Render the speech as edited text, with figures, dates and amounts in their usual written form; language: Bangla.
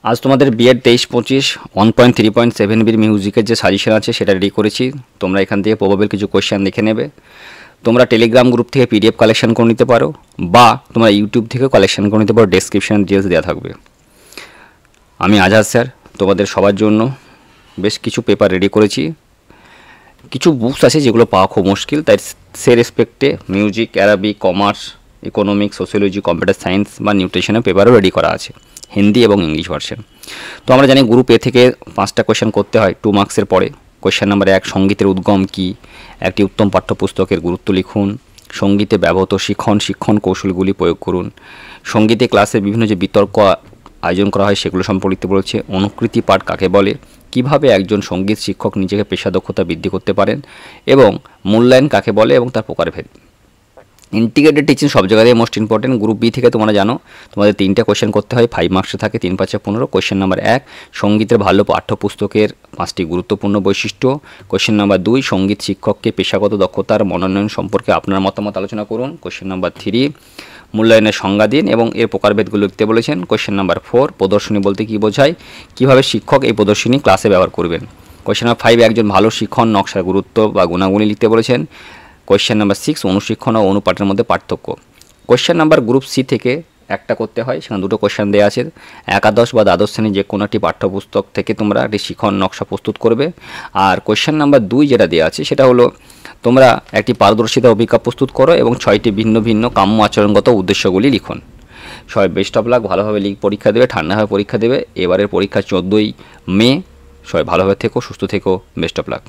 আজ তোমাদের বিএড 23-25 1.3.7 মিউজিকের যে সাজেশন আছে সেটা রেডি করেছি। তোমরা এখান থেকে প্রবাবল কিছু কোয়েশ্চেন দেখে নেবে। তোমরা টেলিগ্রাম গ্রুপ থেকে পিডিএফ কালেকশন করে নিতে পারো, বা তোমরা ইউটিউব থেকে কালেকশন করে নিতে পারো। ডেসক্রিপশানে ডিটেলস দেওয়া থাকবে। আমি আজাদ স্যার তোমাদের সবার জন্য বেশ কিছু পেপার রেডি করেছি। কিছু বুকস আছে যেগুলো পাওয়া খুব মুশকিল, তাই সে রেসপেক্টে music, Arabic, commerce, economics, sociology, computer science বা নিউট্রিশনের পেপারও রেডি করা আছে, হিন্দি এবং ইংলিশ ভার্সন। তো আমরা জানি গ্রুপ এ থেকে 5টা কোয়েশ্চেন করতে হয় 2 মার্কসের পরে। কোয়েশ্চেন নাম্বার 1, সঙ্গীতের উদ্গম কী, একটি উত্তম পাঠ্যপুস্তকের গুরুত্ব লিখুন। সঙ্গীতে ব্যবহৃত শিক্ষণ কৌশলগুলি প্রয়োগ করুন। সঙ্গীতে ক্লাসে বিভিন্ন যে বিতর্ক আয়োজন করা হয় সেগুলো সম্পর্কিত বলেছে। অনুকৃতি পাঠ কাকে বলে, কিভাবে একজন সঙ্গীত শিক্ষক নিজেকে পেশা দক্ষতা বৃদ্ধি করতে পারেন, এবং মূল্যায়ন কাকে বলে এবং তার প্রকারভেদ। ইন্টিগ্রেটেড টিচিং সব জায়গায় মোস্ট ইম্পর্টেন্ট। গ্রুপ বি থেকে তোমরা জানো তোমাদের 3টে কোয়েশ্চেন করতে হয়, 5 মার্কসে থাকে, 3×5=15। কোয়েশ্চেন নাম্বার 1, সঙ্গীতের ভালো পাঠ্যপুস্তকের 5টি গুরুত্বপূর্ণ বৈশিষ্ট্য। কোয়েশ্চেন নাম্বার 2, সঙ্গীত শিক্ষককে পেশাগত দক্ষতার মনোনয়ন সম্পর্কে আপনার মতামত আলোচনা করুন। কোয়েশ্চেন নাম্বার 3, মূল্যায়নের সংজ্ঞা দিন এবং এর প্রকারভেদগুলো লিখতে বলেছেন। কোয়েশ্চেন নাম্বার 4, প্রদর্শনী বলতে কী বোঝায়, কীভাবে শিক্ষক এই প্রদর্শনী ক্লাসে ব্যবহার করবেন। কোয়েশ্চেন নাম্বার 5, একজন ভালো শিক্ষণ নকশার গুরুত্ব বা গুণাগুণি লিখতে বলেছেন। কোয়েশ্চেন নাম্বার 6, অনুশিক্ষণ ও অনুপাঠের মধ্যে পার্থক্য। কোয়েশ্চেন নাম্বার গ্রুপ সি থেকে একটা করতে হয়, সেখানে 2টো কোয়েশ্চেন দেওয়া আছে। একাদশ বা দ্বাদশ শ্রেণীর যে কোনো একটি পাঠ্যপুস্তক থেকে তোমরা একটি শিক্ষণ নকশা প্রস্তুত করবে। আর কোয়েশ্চেন নাম্বার 2 যেটা দেওয়া আছে সেটা হলো তোমরা একটি পারদর্শিতা অভিজ্ঞতা প্রস্তুত করো এবং 6টি ভিন্ন ভিন্ন কাম্য আচরণগত উদ্দেশ্যগুলি লিখুন। সবাই বেস্ট অফ লাক, ভালোভাবে পরীক্ষা দেবে, ঠান্ডাভাবে পরীক্ষা দেবে। এবারের পরীক্ষা 14ই মে। সবাই ভালোভাবে থেকো, সুস্থ থেকো, বেস্ট অফ লাক।